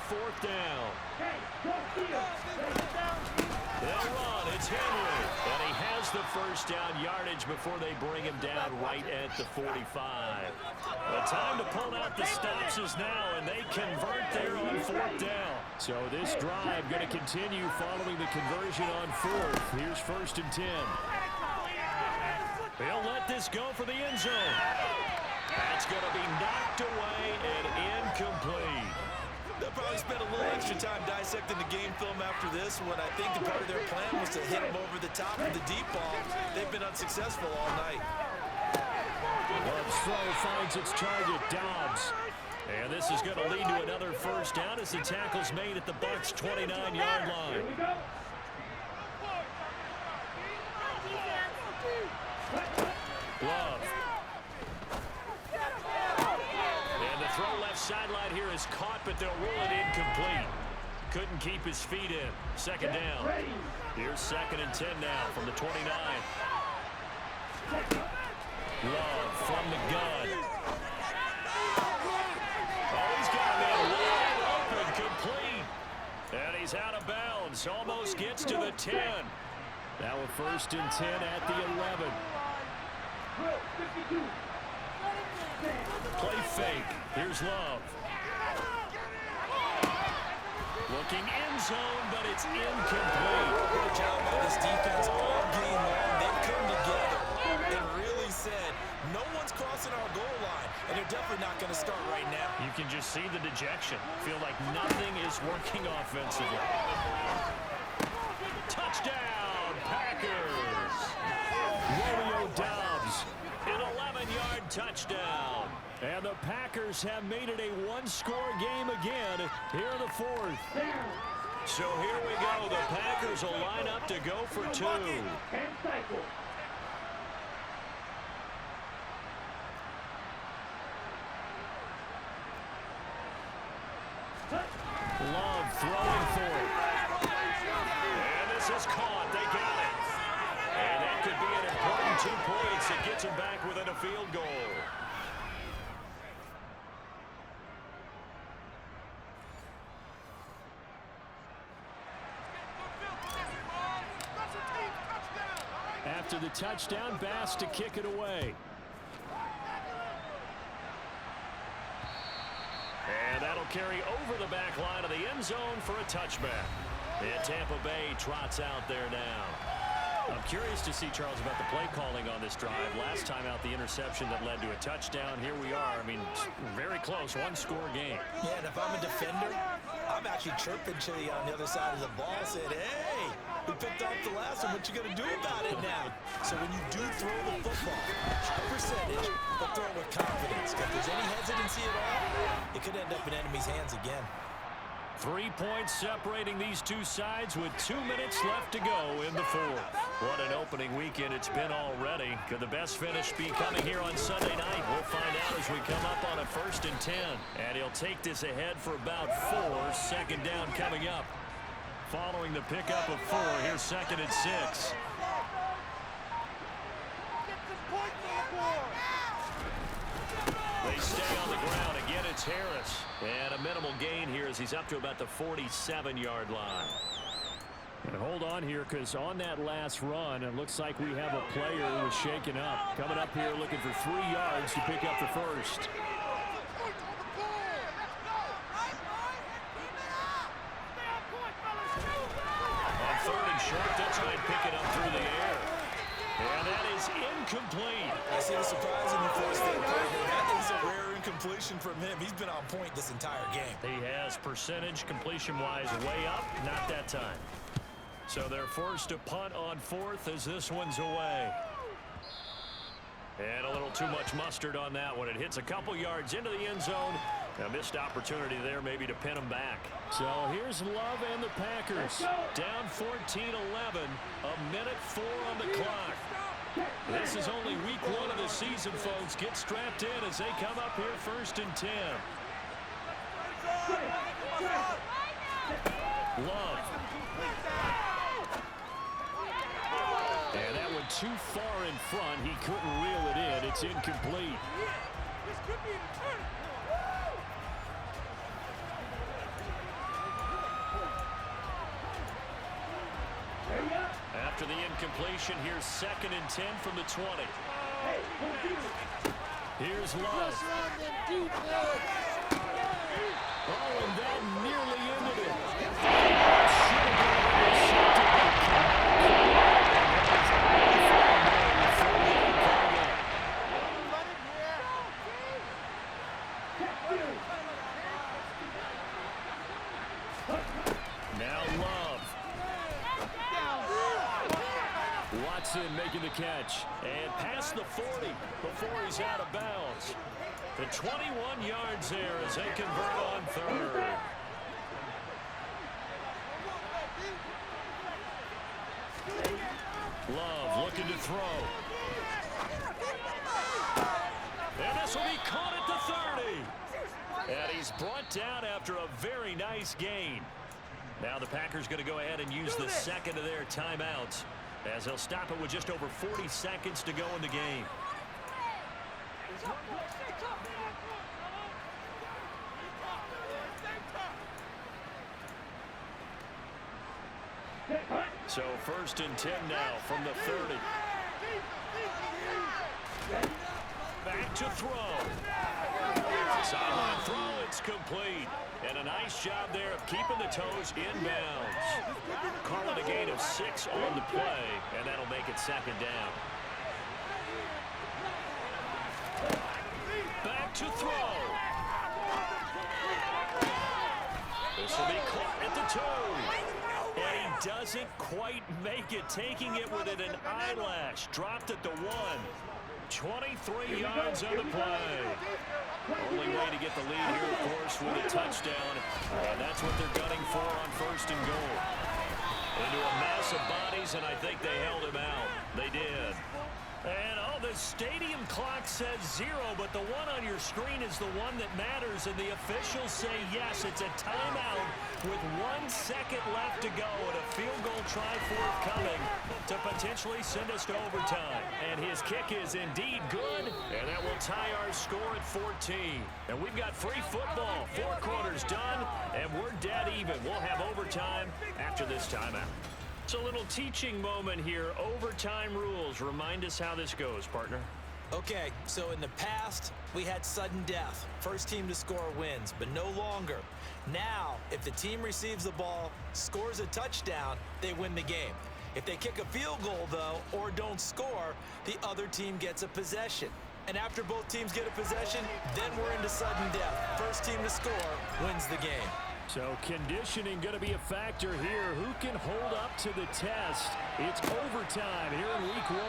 fourth down. They'll run. It's Henry. And he has the first down yardage before they bring him down right at the 45. The time to pull out the stops is now, and they convert there on fourth down. So this drive going to continue following the conversion on fourth. Here's 1st and 10. They'll let this go for the end zone. That's going to be knocked away and incomplete. They'll probably spend a little extra time dissecting the game film after this when I think the part of their plan was to hit him over the top of the deep ball. They've been unsuccessful all night. Love's throw finds its target, Dobbs. And this is going to lead to another first down as the tackle's made at the Bucs' 29-yard line. Love. And the throw left sideline here is caught, but they'll rule it incomplete. Couldn't keep his feet in. Second down. Here's 2nd and 10 now from the 29. Love from the gun. Oh, he's got a man wide open, complete. And he's out of bounds. Almost gets to the 10. Now a 1st and 10 at the 11. Play fake. Here's Love. Looking end zone, but it's incomplete. Good job by this defense all game long. They've come together and really said, no one's crossing our goal line, and they're definitely not going to start right now. You can just see the dejection. Feel like nothing is working offensively. Touchdown, Packers! Romeo Dobbs, an 11-yard touchdown. And the Packers have made it a one-score game again here in the fourth. So here we go. The Packers will line up to go for 2. Love throwing for it. And this is caught. They got it. And that could be an important 2 points that gets them back within a field goal. After the touchdown, Bass to kick it away. And that'll carry over the back line of the end zone for a touchback. And Tampa Bay trots out there now. I'm curious to see, Charles, about the play calling on this drive. Last time out, the interception that led to a touchdown. Here we are. I mean, very close, one-score game. Yeah, and if I'm a defender, I'm actually chirping to you on the other side of the ball, saying, hey, we picked off the last one. What you going to do about it now? So when you do throw the football, high percentage, but throw it with confidence. If there's any hesitancy at all, it could end up in enemy's hands again. 3 points separating these two sides with 2 minutes left to go in the fourth. What an opening weekend it's been already. Could the best finish be coming here on Sunday night? We'll find out as we come up on a 1st and 10. And he'll take this ahead for about 4. 2nd down coming up. Following the pickup of 4, here's 2nd and 6. They stay on the ground. Again, it's Harris. And a minimal gain here as he's up to about the 47-yard line. And hold on here, because on that last run, it looks like we have a player who was shaken up. Coming up here looking for 3 yards to pick up the first. On 3rd and short, they'll try and pick it up through the air. And that is incomplete. I see the surprising force there. That is a rare incompletion from him. He's been on point this entire game. He has percentage completion-wise way up. Not that time. So they're forced to punt on 4th as this one's away. And a little too much mustard on that one. It hits a couple yards into the end zone. A missed opportunity there maybe to pin them back. So here's Love and the Packers. Down 14-11. A minute 4 on the clock. This is only week 1 of the season, folks. Get strapped in as they come up here 1st and 10. Love. And that one too far in front. He couldn't reel it in. It's incomplete. After the incompletion, here's 2nd and 10 from the 20. Here's Love. Oh, and that nearly ended it. Now Love. Watson making the catch. And past the 40 before he's out of bounds. The 21 yards there as they convert on 3rd. Love looking to throw. And this will be caught at the 30. And he's brought down after a very nice gain. Now the Packers going to go ahead and use the 2nd of their timeouts, as they'll stop it with just over 40 seconds to go in the game. So 1st and 10 now from the 30. Back to throw. Sideline throw, it's complete. And a nice job there of keeping the toes inbounds. Call it a gain of 6 on the play, and that'll make it 2nd down. Back to throw. This will be caught at the 2. And he doesn't quite make it, taking it within an eyelash. Dropped at the 1. 23 yards on the play. Only way to get the lead here, of course, with a touchdown. And that's what they're gunning for on 1st and goal. Into a mass of bodies, and I think they held him out. They did. And, oh, the stadium clock says 0, but the one on your screen is the one that matters, and the officials say yes, it's a timeout with 1 second left to go, and a field goal try forthcoming to potentially send us to overtime. And his kick is indeed good, and that will tie our score at 14. And we've got free football, 4 quarters done, and we're dead even. We'll have overtime after this timeout. It's a little teaching moment here. Overtime rules. Remind us how this goes, partner. Okay, so in the past, we had sudden death. First team to score wins, but no longer. Now, if the team receives the ball, scores a touchdown, they win the game. If they kick a field goal, though, or don't score, the other team gets a possession. And after both teams get a possession, then we're into sudden death. First team to score wins the game. So conditioning going to be a factor here. Who can hold up to the test? It's overtime here in week 1.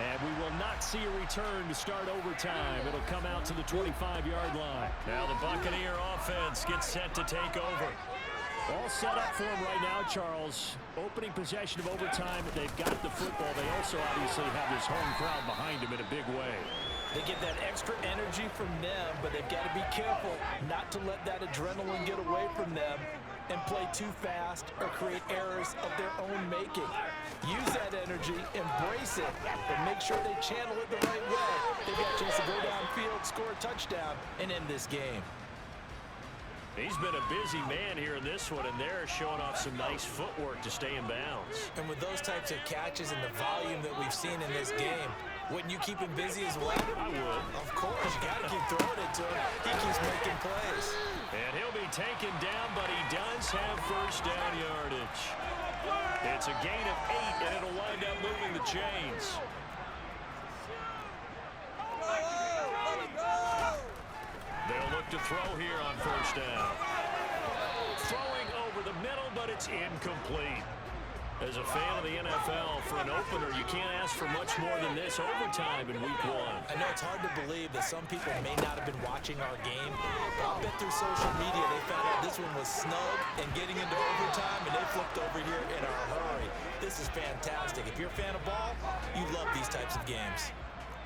And we will not see a return to start overtime. It'll come out to the 25-yard line. Now the Buccaneer offense gets set to take over. All set up for them right now, Charles. Opening possession of overtime. They've got the football. They also obviously have this home crowd behind them in a big way. They get that extra energy from them, but they've got to be careful not to let that adrenaline get away from them and play too fast or create errors of their own making. Use that energy, embrace it, but make sure they channel it the right way. They've got a chance to go downfield, score a touchdown, and end this game. He's been a busy man here in this one, and they're showing off some nice footwork to stay in bounds. And with those types of catches and the volume that we've seen in this game, wouldn't you keep him busy as well? I would. Of course, you got to keep throwing it to him. He keeps making plays. And he'll be taken down, but he does have first down yardage. It's a gain of 8, and it'll wind up moving the chains. They'll look to throw here on first down. Throwing over the middle, but it's incomplete. As a fan of the NFL, for an opener, you can't ask for much more than this overtime in week 1. I know it's hard to believe that some people may not have been watching our game, but I'll bet through social media they found out this one was snug and getting into overtime, and they flipped over here in a hurry. This is fantastic. If you're a fan of ball, you love these types of games.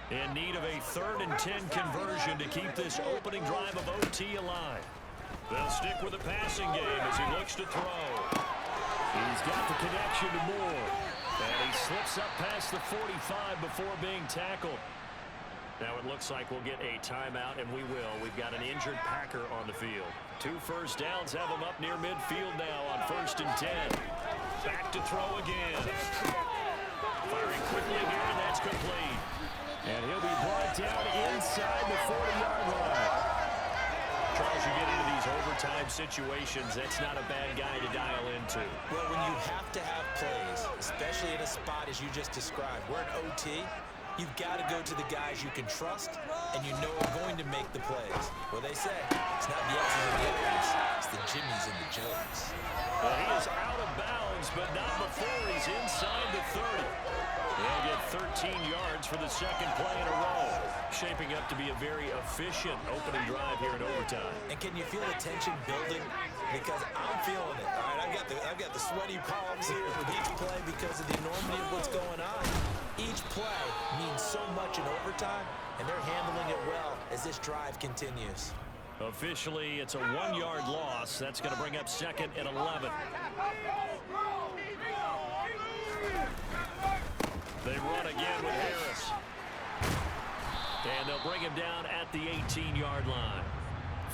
In need of a 3rd and 10 conversion to keep this opening drive of OT alive. They'll stick with the passing game as he looks to throw. He's got the connection to Moore. And he slips up past the 45 before being tackled. Now it looks like we'll get a timeout, and we will. We've got an injured Packer on the field. 2 first downs have him up near midfield now on 1st and 10. Back to throw again. Firing quickly here, and that's complete. And he'll be brought down inside the 40-yard line. Charles, you get into these overtime situations, that's not a bad guy to dial into. Well, when you have to have plays, especially in a spot as you just described, we're in OT, you've got to go to the guys you can trust and you know are going to make the plays. Well, they say it's not the X's and the O's, it's the Jimmies and the Joes. Well, he is out of bounds, but not before he's inside the 30. He'll get 13 yards for the second play in a row. Shaping up to be a very efficient opening drive here in overtime. And can you feel the tension building? Because I'm feeling it. All right, I've got the sweaty palms here with each play because of the enormity of what's going on. Each play means so much in overtime, and they're handling it well as this drive continues. Officially, it's a 1-yard loss. That's going to bring up second and 11. They run again with Harris. And they'll bring him down at the 18-yard line.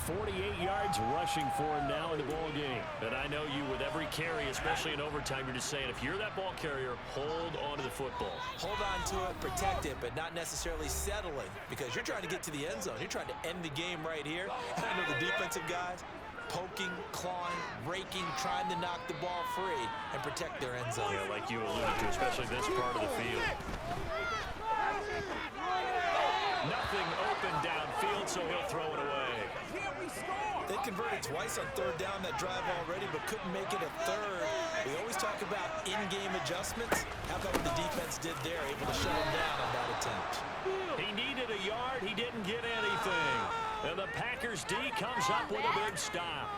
48 yards rushing for him now in the ball game. And I know you, with every carry, especially in overtime, you're just saying, if you're that ball carrier, hold on to the football. Hold on to it, protect it, but not necessarily settling, because you're trying to get to the end zone. You're trying to end the game right here. And I know the defensive guys poking, clawing, raking, trying to knock the ball free and protect their end zone. Yeah, like you alluded to, especially this part of the field. Nothing open downfield, so he'll throw it away. They converted twice on third down that drive already, but couldn't make it a third. We always talk about in-game adjustments. How about what the defense did there, able to shut him down on that attempt? He needed a yard. He didn't get anything. And the Packers D comes up with a big stop.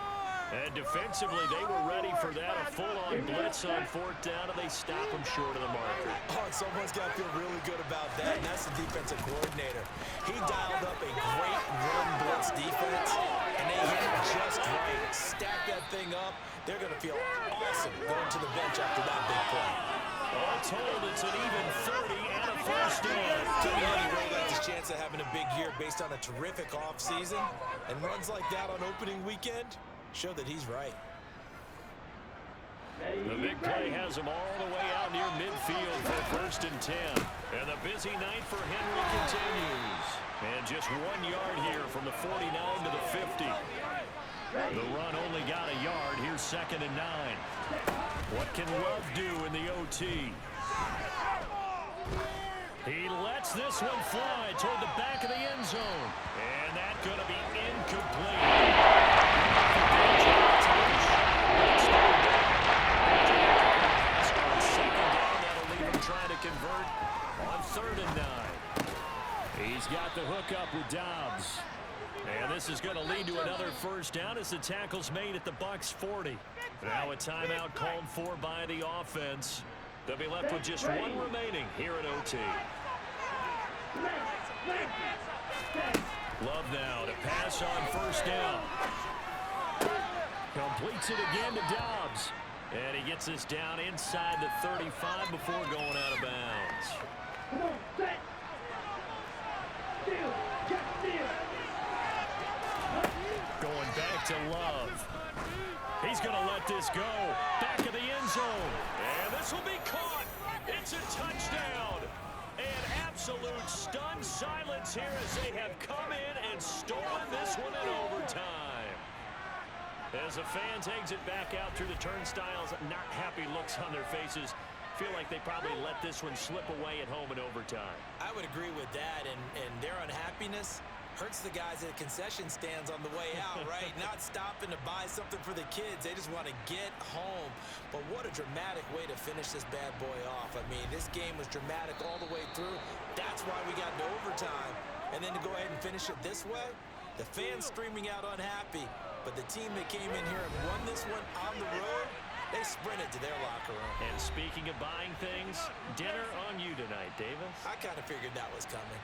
And defensively, they were ready for that, a full-on blitz on fourth down, and they stop him short of the marker. Oh, and someone's got to feel really good about that, and that's the defensive coordinator. He dialed up a great run blitz defense, and they hit it just right. Stack that thing up. They're going to feel awesome going to the bench after that big play. All told, it's an even 30 and a first down. Tony Romo got his chance of having a big year based on a terrific offseason, and runs like that on opening weekend show that he's right. The big play has him all the way out near midfield for first and 10. And the busy night for Henry continues. And just 1 yard here from the 49 to the 50. The run only got a yard. Here's second and 9. What can Love do in the OT? He lets this one fly toward the back of the end zone. And that's going to be incomplete. Trying to convert on third and 9. He's got the hook up with Dobbs. And this is going to lead to another first down as the tackle's made at the Bucs 40. Now a timeout called for by the offense. They'll be left with just one remaining here at OT. Love now to pass on first down. Completes it again to Dobbs. And he gets this down inside the 35 before going out of bounds. Going back to Love. He's going to let this go. Back of the end zone. And this will be caught. It's a touchdown. And absolute stunned silence here as they have come in and stolen this one in overtime. As the fans exit back out through the turnstiles, not happy looks on their faces. Feel like they probably let this one slip away at home in overtime. I would agree with that, and their unhappiness hurts the guys at concession stands on the way out, right? Not stopping to buy something for the kids. They just want to get home. But what a dramatic way to finish this bad boy off. I mean, this game was dramatic all the way through. That's why we got into overtime. And then to go ahead and finish it this way, the fans streaming out unhappy. But the team that came in here and won this one on the road, they sprinted to their locker room. And speaking of buying things, dinner on you tonight, Davis. I kind of figured that was coming.